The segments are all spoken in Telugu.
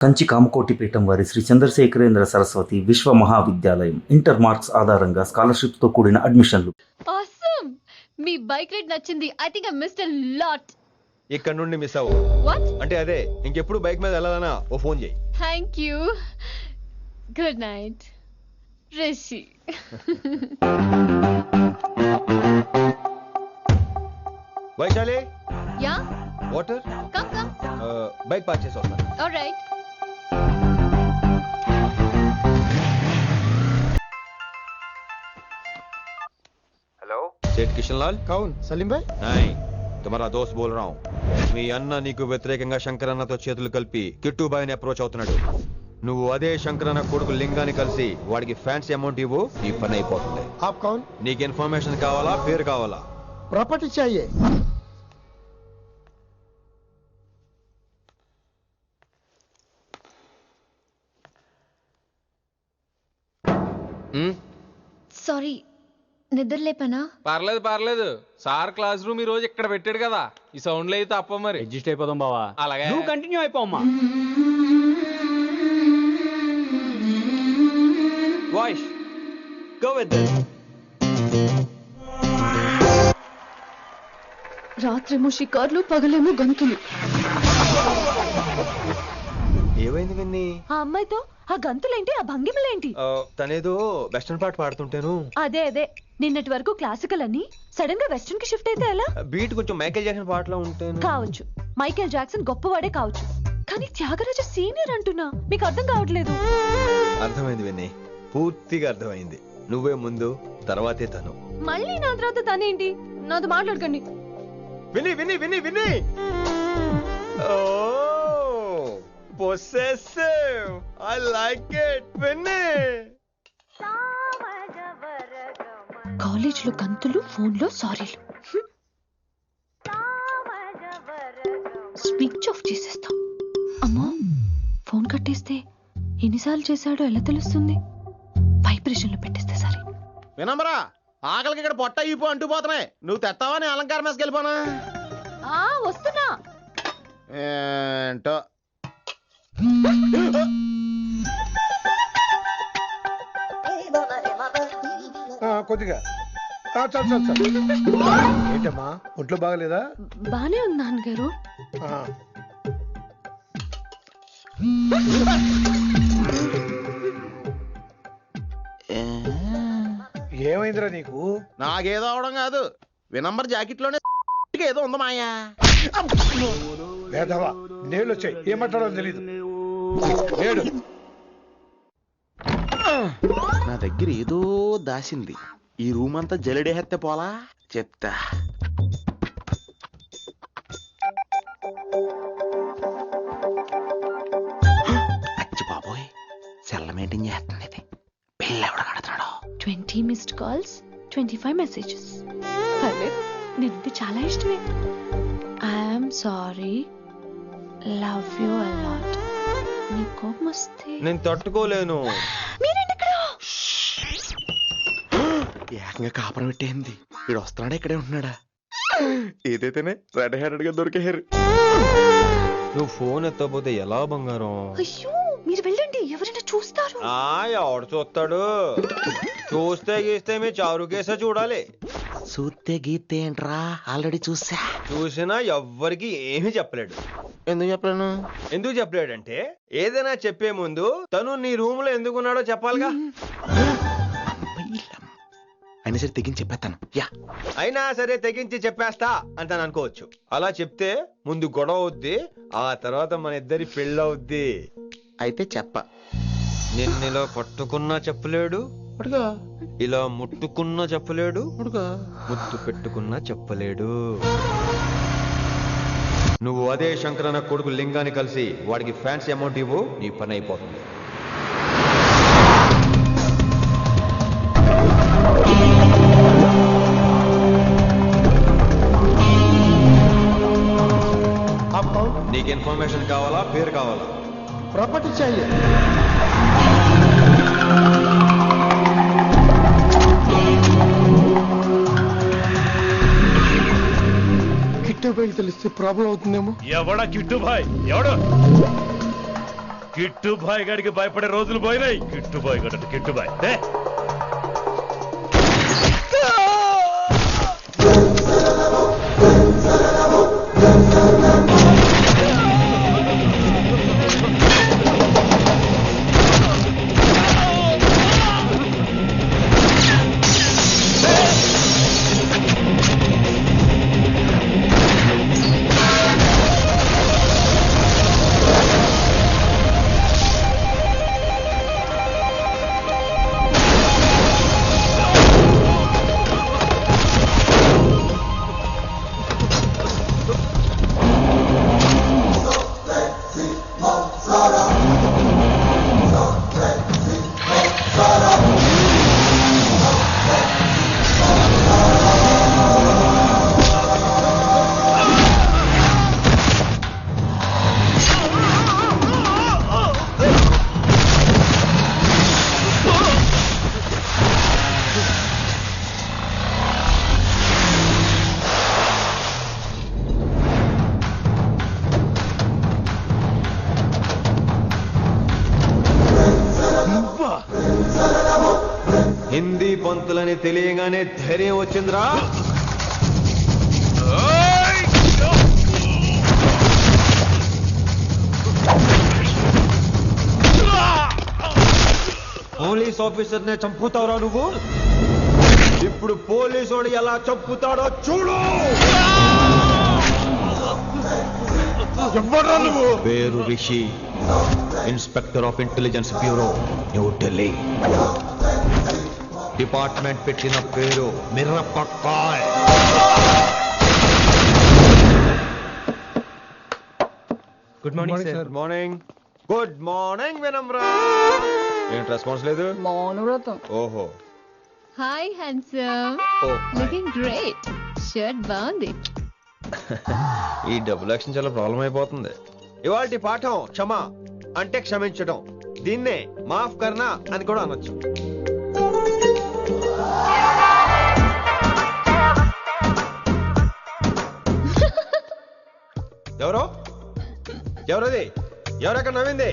కంచి కామకోటిపీఠం వారి శ్రీ చంద్రశేఖరేంద్ర సరస్వతి విశ్వ మహావిద్యాలయం ఇంటర్ మార్క్స్ ఆధారంగా స్కాలర్షిప్ తో కూడిన అడ్మిషన్లు. ఆసమ్! మీ బైక్ రైడ్ నచ్చింది. I think I missed a lot. ఇక్కడ నుండి మిస్ అవ్వు. వాట్? అంటే అదే ఇంకెప్పుడు బైక్ మీద వెళ్ళాలన్నా ఓ ఫోన్ చేయి. Thank you. Good night Rishi. Vaishali, yeah, water. Come come. Bike park చేసి వస్తాను. ఆల్రైట్. हेलो सेठ किशन लाल. कौन? सलीम भाई? नहीं, तुम्हारा दोस्त बोल रहा हूँ. మీ అన్న నీకు వ్యతిరేకంగా శంకరన్నతో చేతులు కలిపి కిట్టుబాయిని అప్రోచ్ అవుతున్నాడు. నువ్వు అదే శంకరన్న కొడుకు లింగాన్ని కలిసి వాడికి ఫ్యాన్సీ అమౌంట్ ఇవ్వు, నీ పని అయిపోతుంది. आप कौन? నీకు ఇన్ఫర్మేషన్ కావాలా, పేరు కావాలా? प्रॉपर्टी चाहिए. సారీ, నిద్ర లేపనా? పర్లేదు పర్లేదు, సార్ క్లాస్ రూమ్ ఈ రోజు ఇక్కడ పెట్టాడు కదా, ఈ సౌండ్లు అయితే తప్ప మరి అడ్జస్ట్ అయిపోదాం బావా. అలాగే నువ్వు కంటిన్యూ అయిపోమ్మా. Voice go with this. రాత్రేమో షికార్లు, పగలేమో గంతులు. ఏమైంది విన్ని? ఆ అమ్మాయితో ఆ గంతులేంటి, ఆ భంగిమలేంటి? తనేదో వెస్టర్న్ పాట పాడుతుంటేను. అదే అదే, నిన్నటి వరకు క్లాసికల్ అని సడన్ గా వెస్టర్న్ కి షిఫ్ట్ అయితే ఎలా? బీట్ కొంచెం మైకేల్ జాక్సన్ పాటలో ఉంటాను. కావచ్చు, మైకేల్ జాక్సన్ గొప్పవాడే కావచ్చు, కానీ త్యాగరాజ సీనియర్ అంటున్నా. మీకు అర్థం కావట్లేదు. అర్థమైంది విన్ని, పూర్తిగా అర్థమైంది. నువ్వే ముందు, తర్వాతే తను. మళ్ళీ నా తర్వాత తనేంటి? నాతో మాట్లాడకండి. విని విని విని విని ఓ పొసెసివ్, ఐ లైక్ ఇట్. విని కాలేజ్ లో గంతులు, ఫోన్ లో సారీలు. స్విచ్ ఆఫ్ చేసేస్తా. అమ్మో, ఫోన్ కట్టేస్తే ఎన్నిసార్లు చేశాడో ఎలా తెలుస్తుంది? వైబ్రేషన్ లో పెట్టేస్తే సరే. వినమ్రా, ఆకలికి ఇక్కడ పొట్ట ఈపు అంటూ పోతున్నాయి. నువ్వు తెస్తావా? నేను అలంకారం వేసుకెళ్ళిపోనా? వస్తున్నా. ఏంటో కొద్దిగా చాలు చాలు చాలు. ఏంటమ్మా, ఒంట్లో బాగలేదా? బానే ఉంది నాన్నగారు. ఏమైందిరా నీకు? నాకేదో అవడం కాదు, వినంబర్ జాకెట్ లోనే ఏదో ఉంది మాయా. లేదవా, నేళ్ళు వచ్చాయి, ఏం మాట్లాడో తెలీదు. నేడు నా దగ్గర ఏదో దాసింది. ఈ రూమ్ అంతా జలడేహెత్తే పోలా, చెప్తా. అచ్చి బాబోయ్, సెల్ల మెయింటైన్ చేస్తుంది ఇది. పిల్ల ఎవడ కడుతున్నాడు? 20 మిస్డ్ కాల్స్, 25 మెసేజెస్. పర్లేదు, నేనంటే చాలా ఇష్టమే. I'm sorry, love you a lot. నీ కోపం వస్తే నేను తట్టుకోలేను. మీరేంటి ఇక్కడ? ఏకంగా కాపురం పెట్టేంది. వీడు వస్తున్నాడా, ఇక్కడే ఉంటున్నాడా? ఏదైతేనే రెడ్ హ్యాండెడ్ గా దొరికారు. నువ్వు ఫోన్ ఎత్తకపోతే ఎలా బంగారం? అయ్యో, మీరు వెళ్ళండి, ఎవరైనా చూస్తారు. ఎవడు చూస్తాడు? చూస్తే గీస్తే మీ చారు కేసే చూడాలి. చూస్తే గీతే ఏంట్రా, ఆల్రెడీ చూసా. చూసినా ఎవ్వరికి ఏమీ చెప్పలేడు. ఎందుకు చెప్పలేను? ఎందుకు చెప్పలేడంటే, ఏదైనా చెప్పే ముందు తను నీ రూమ్ లో ఎందుకున్నాడో చెప్పాలిగా. అయినా సరే తెగించి చెప్పేస్తాను. యా, అయినా సరే తెగించి చెప్పేస్తా అంటాను అనుకోవచ్చు. అలా చెప్తే ముందు గొడవ అవుద్ది, ఆ తర్వాత మన ఇద్దరి పెళ్ళవుద్ది. అయితే చెప్ప. నిన్నిలా పట్టుకున్నా చెప్పలేడు, అడుగా. ఇలా ముట్టుకున్నా చెప్పలేడు, అడుగా. ముద్దు పెట్టుకున్నా చెప్పలేడు. నువ్వు అదే శంకరన్న కొడుకు లింగాన్ని కలిసి వాడికి ఫ్యాన్సీ అమౌంట్ ఇవ్వు, నీ పని అయిపోతుంది. నీకు ఇన్ఫర్మేషన్ కావాలా, పేరు కావాలా? प्रॉपर्टी चाहिए. కిట్టు బయలు తెలిస్తే ప్రాబ్లం అవుతుందేమో. ఎవడా కిట్టు భాయ్? ఎవడు? కిట్టుబాయ్ గారికి భయపడే రోజులు పోయినాయి. కిట్టుబాయ్ గడ కిట్టుబాయ్ హిందీ పంతులని తెలియగానే ధైర్యం వచ్చిందిరా. పోలీస్ ఆఫీసర్ నే చంపుతావురా నువ్వు. ఇప్పుడు పోలీసోడు ఎలా చంపుతాడో చూడు. ఎవడ్రా నువ్వు? పేరు Rishi, inspector of intelligence bureau, New Delhi. Department పెట్టిన పేరు మిర్రపక్కాయ్. Good morning sir. Good morning. Good morning Vinamra. ఏంటి రెస్పాన్స్ లేదు? మౌనవ్రతం. ఓహో. Hi handsome, oh looking great. Shirt బాగుంది. ఈ డబుల్ యాక్షన్ చాలా ప్రాబ్లం అయిపోతుంది. ఇవాల్టి పాఠం క్షమ అంటే క్షమించడం. దీన్నే మాఫ్ కర్నా అని కూడా అనొచ్చు. ఎవరో ఎవరది? ఎవరెక్కడ నవ్వింది?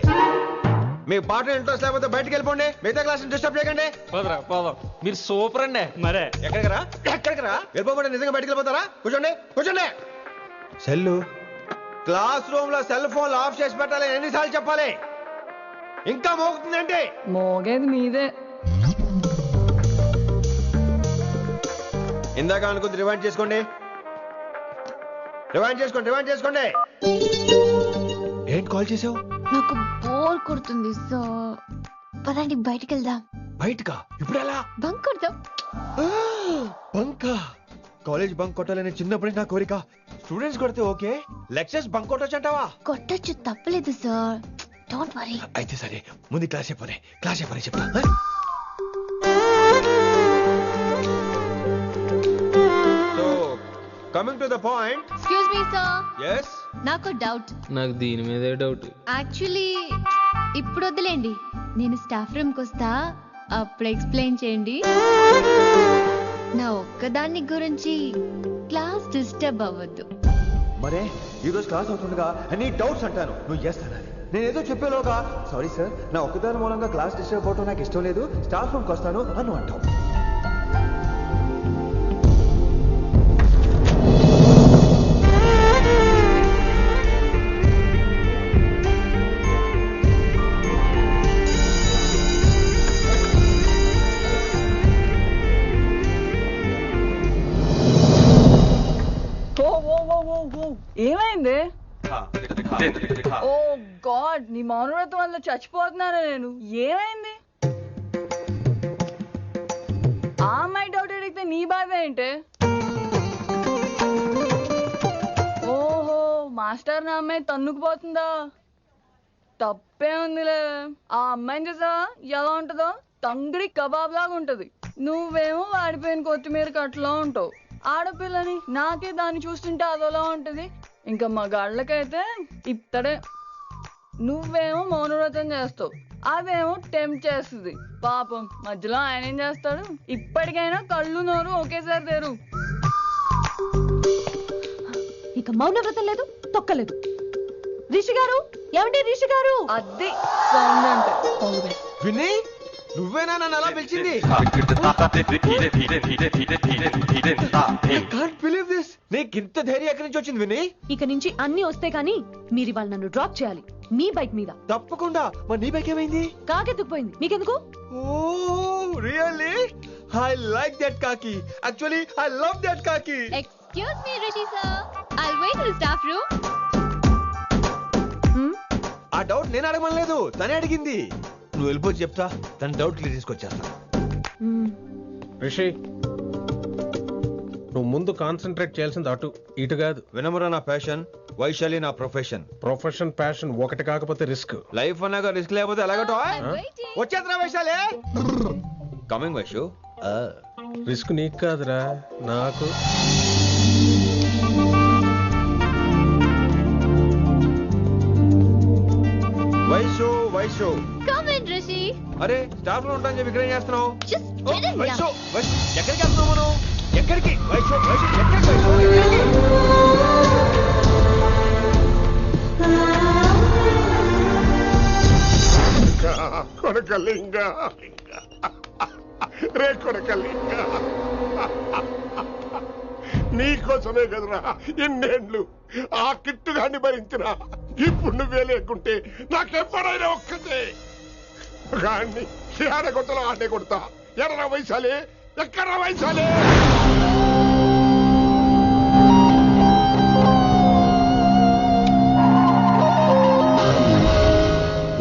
మీ పాట ఇంట్రెస్ట్ లేకపోతే బయటకు వెళ్ళిపోండి. మిగతా క్లాస్ డిస్టర్బ్ చేయకండి. పోదరా పోదాం. మీరు సూపర్ అండి. మరే ఎక్కడికి రా? వెళ్ళిపోకుండా నిజంగా బయటకు వెళ్ళిపోతారా? కూర్చోండి కూర్చోండి. సెల్లు క్లాస్ రూమ్ లో సెల్ ఫోన్ ఆఫ్ చేసి పెట్టాలి. ఎన్నిసార్లు చెప్పాలి? ఇంకా మోగుతుందంటే మోగేది మీదే. ఇందాక అనుకుంది రివైండ్ చేసుకోండి. ఏంటి కాల్ చేసావు? నాకు బోర్ కొడుతుంది, సో పదండి బయటికి వెళ్దాం. బయటకా? ఇప్పుడు ఎలా? బంక్ కొడదాం. బంకా? కాలేజ్ బంక్ కొట్టాలని చిన్నప్పుడే నా కోరిక. స్టూడెంట్స్ కొడితే ఓకే, లెక్చర్స్ బంక్ కొట్టొచ్చు అంటావా? కొట్టచ్చు, తప్పలేదు సార్. Don't worry. అయితే సరే, ముందు క్లాస్ చెప్పనే చెప్తా. So coming to the point. Excuse me sir, yes నాకు డౌట్. నాకు దీని మీదే డౌట్. యాక్చువల్లీ ఇప్పుడు వద్దులేండి, నేను స్టాఫ్ రూమ్కి వస్తా, అప్పుడు ఎక్స్ప్లెయిన్ చేయండి. నా ఒక్కదాన్ని గురించి క్లాస్ డిస్టర్బ్ అవ్వద్దు. మరే ఈ రోజు క్లాస్ అవుతుండగా అన్ని డౌట్స్ అంటాను, నువ్వు చేస్తాను. నేను ఏదో చెప్పేలోగా సారీ సార్, నా ఒక్కదాని మూలంగా క్లాస్ డిస్టర్బ్ అవటం నాకు ఇష్టం లేదు, స్టాఫ్ రూమ్కి వస్తాను అని అంటావు. ఏమైంది? ఓ గాడ్, నీ మౌనవ్రతం వల్ల చచ్చిపోతున్నాను నేను. ఏమైంది? ఆ అమ్మాయి డౌట్ అడిగితే నీ బాధ ఏంటి? ఓహో, మాస్టర్ నా అమ్మాయి తన్నుకుపోతుందా? తప్పే ఉందిలే. ఆ అమ్మాయిని చూసావా ఎలా ఉంటుందో? తంగిడి కబాబ్ లాగా ఉంటది. నువ్వేమో వాడిపోయిన కొత్తిమీర కట్లా ఉంటావు. ఆడపిల్లని నాకే దాన్ని చూస్తుంటే అదోలా ఉంటది. ఇంకా మగాళ్ళకైతే ఇత్తడే. నువ్వేమో మౌనవ్రతం చేస్తావు, అదేమో టెంప్ట్ చేస్తుంది. పాపం మధ్యలో ఆయన ఏం చేస్తాడు? ఇప్పటికైనా కళ్ళు నోరు ఒకేసారి తెరు. ఇక మౌనవ్రతం లేదు, తొక్కలేదు. రిషి గారు, ఏమండి రిషి గారు? అదే సౌండ్ అంటే All the best. విన్నీ నువ్వేనా నన్ను అలా పిలిచింది? Can't believe this. నీకు ఇంత ధైర్యం ఎక్కడి నుంచి వచ్చింది విన్నీ? ఇక నుంచి అన్ని వస్తే కానీ మీరు ఇవాళ నన్ను డ్రాప్ చేయాలి మీ బైక్ మీద. తప్పకుండా. మరి నీ బైక్ ఏమైంది? కాకెత్తుకుపోయింది. మీకెందుకు? ఓ రియల్లీ? ఐ లైక్ దట్ కాకి. యాక్చువల్లీ ఐ లవ్ దట్ కాకి. Excuse me, Rishi sir. I'll wait in the staff room. ఆ డౌట్ నేను అడగమనలేదు, తనే అడిగింది. నువ్వు వెళ్ళిపోయి చెప్తా, తన డౌట్ క్లియర్ తీసుకొచ్చేస్తా. రిషి, నువ్వు ముందు కాన్సన్ట్రేట్ చేయాల్సింది అటు ఇటు కాదు. వినమురా నా ప్యాషన్, వైశాలి నా ప్రొఫెషన్. ప్రొఫెషన్ ప్యాషన్ ఒకటి కాకపోతే రిస్క్. లైఫ్ అన్నాక రిస్క్ లేకపోతే ఎలాగటో? వచ్చేద్రా వైశాలి. కమింగ్ వైషు. రిస్క్ నీకు కాదురా, నాకు. Vaishu Vaishu. Come in, Rishi. అరే స్టాఫ్ లో ఉంటాను చెప్పి ఇక్కడ ఏం చేస్తున్నావు? Just oh, get in Vaishu here. Vaishu ఎక్కడికి వెళ్తున్నావు మనం? ఎక్కడికి వైషు వైషు ఎక్కడికి వైషు ఎక్కడికి? కొడకలింగ రే కొడకలింగ, నీకోసమే కదరా ఎన్నేళ్ళు ఆ కిట్టుగాన్ని భరించినా. ఇప్పుడు నువ్వే లేకుంటే నాకెప్పుడైనా ఒక్కతే గాన్ని ఆడగొట్టలో ఆడే కొడతా. ఎర్ర వైశాలే, ఎక్కడ వైశాలే?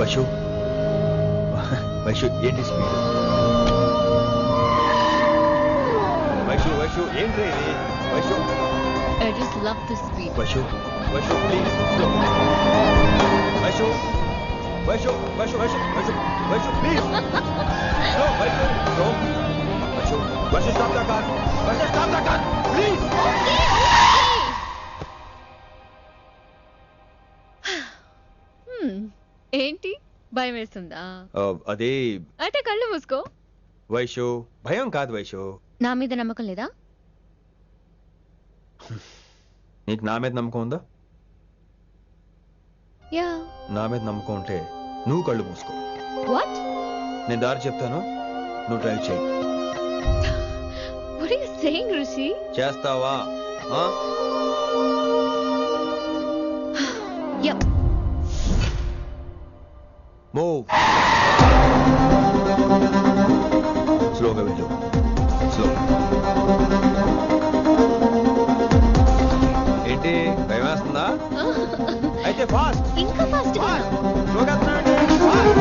వైషు వైషు ఏంటి స్పీడ్? వైషు వైషు ఏంటి ఇది? Vaishu I just love this speed. Vaishu Vaishu please. Vaishu Vaishu Vaishu Vaishu Vaishu Vaishu please. No Vaishu no. Vaishu Vaishu stop the car. Vaishu stop the car please. ఏంటి భయం వేస్తుందా? అదే అంటే కళ్ళు మూసుకో. వైషు భయం కాదు వైషు. నా మీద నమ్మకం లేదా? నీకు నా మీద నమ్మకం ఉందా? యా. నా మీద నమ్మకం ఉంటే నువ్వు కళ్ళు మూసుకో. వాట్? నేను దారి చెప్తాను, నువ్వు డ్రైవ్ చేయి. What are you saying, Rishi? చేస్తావా? Yep. మూవ్. స్లోగా వెళ్ళు. స్లో. ఏంటి భయం వేస్తుందా? అయితే ఫాస్ట్. ఇంకా ఫాస్ట్ గా. స్లోగా తినండి. ఫాస్ట్.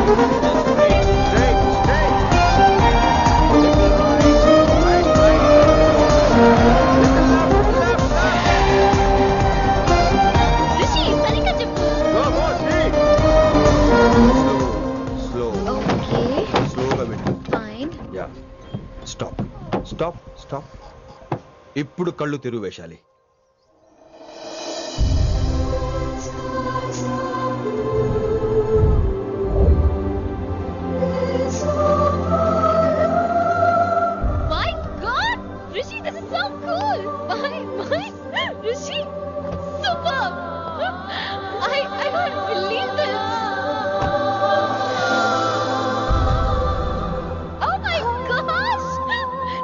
Straight straight. Rishi, సరిగ్గా చెప్పు. స్లో. Okay. స్లోగా వెళ్ళు. Fine. Yeah. Stop stop stop. ఇప్పుడు కళ్ళు తెరువు వేశాలి. My God, Rishi, this is so cool. My, Rishi, superb. I can't believe this. Oh my gosh,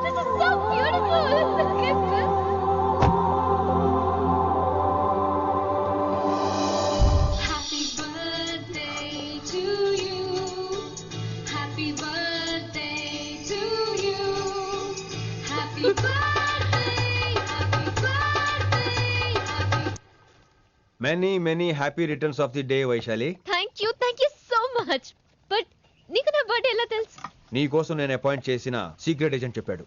this is so beautiful. Look at this. Happy birthday to you. Happy birthday to you. Happy birthday, happy birthday, happy. Many many happy returns of the day Vaishali. Thank you so much. But నీకు నా బర్త్డే ఎలా తెలుసు? నీ కోసం నేను అపాయింట్ చేసిన సీక్రెట్ ఏజెంట్ చెప్పాడు.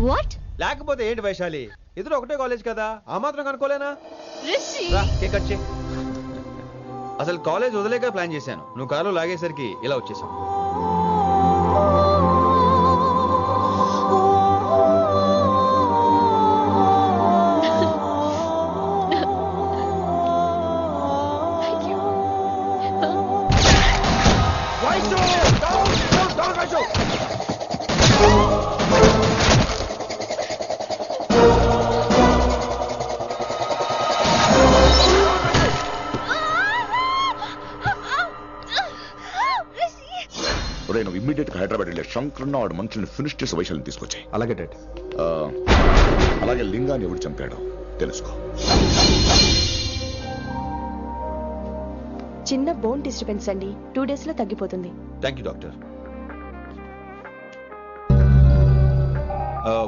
What? లేకపోతే ఏంటి వైశాలి, ఇద్దరు ఒకటే కాలేజ్ కదా, ఆ మాత్రం కనుక్కోలేనా? Rishi. రా, కేక్ కట్ చేయి. అసలు కాలేజ్ వదిలేక ప్లాన్ చేశాను, నువ్వు కారు లాగేసరికి ఇలా వచ్చేసావు. Thank you. Vaishu, down, Vaishu. ఒరే నువ్వు ఇమ్మీడియట్ గా హైదరాబాద్ వెళ్ళే శంకరన్న వాడు మనుషుల్ని ఫినిష్ చేసి వైశాల్ని తీసుకొచ్చాయి. అలాగే డాడ్. అలాగే లింగాన్ని ఎవడు చంపాడో తెలుసుకో. చిన్న బోన్ డిస్టర్బెన్స్ అండి, 2 days లో తగ్గిపోతుంది. Thank you doctor.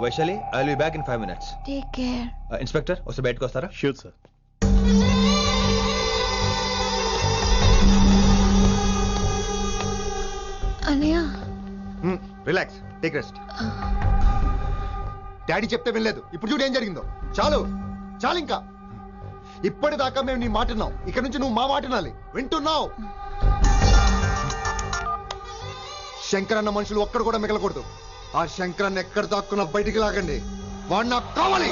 Vaishali, I will be back in 5 minutes. Take care. Inspector వస్తే బయటకు వస్తారా? Sure sir. అన్నయ్య రిలాక్స్, టేక్ రెస్ట్. డాడీ చెప్తే వినలేదు, ఇప్పుడు చూడు ఏం జరిగిందో. చాలు చాలు, ఇంకా ఇప్పటిదాకా మేము నీ మాట విన్నాం, ఇక నుంచి నువ్వు మా మాట వినాలి. వింటున్నావు? శంకరన్న మనుషులు ఒక్కడు కూడా మిగలకూడదు. ఆ శంకరన్న ఎక్కడ దాక్కున్నా బయటికి లాగండి, వాడు నాకు కావాలి.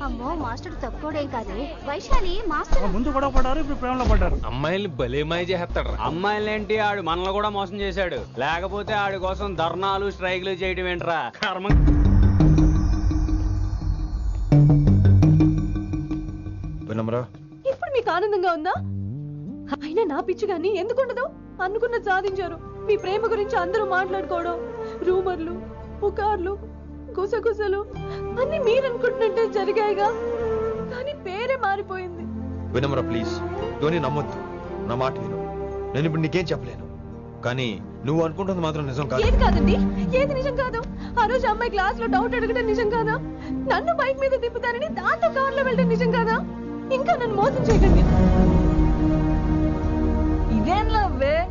అమ్మో మాస్టర్ తక్కువడేం కాదే. వైశాలి మాస్టర్ ముందు గొడవ పడ్డారు, ఇప్పుడు ప్రేమలో పడ్డారు. అమ్మాయిల్ని భలే మాయ చేస్తాడు. అమ్మాయిలేంటి, ఆడు మనల్ని కూడా మోసం చేశాడు. లేకపోతే ఆడి కోసం ధర్నాలు స్ట్రైక్లు చేయడం ఏంట్రా కర్మ. వినమ్రా, ఇప్పుడు మీకు ఆనందంగా ఉందా? అయినా నా పిచ్చి గాని ఎందుకుండదు? అనుకున్న సాధించారు. మీ ప్రేమ గురించి అందరూ మాట్లాడుకోవడం, రూమర్లు, పుకార్లు, గుసగుసలు అన్ని మీరు అనుకుంటున్నట్టే జరిగాయిగా, కానీ పేరే మారిపోయింది. వినమ్రా ప్లీజ్, ధోని నమ్మొద్దు, నా మాట విను. నేను ఇప్పుడు నీకేం చెప్పలేను, కానీ నువ్వు అనుకుంటుంది మాత్రం నిజం కాదు. ఏది కాదండి, ఏది నిజం కాదు? ఆ రోజు అమ్మాయి క్లాస్ లో డౌట్ అడగడం నిజం కాదా? నన్ను బైక్ మీద తిప్పుతారని దాంతో కార్ లో వెళ్ళడం నిజం కాదా? ఇంకా నన్ను మోసం చేయకండి. ఇదేం లవ్వే?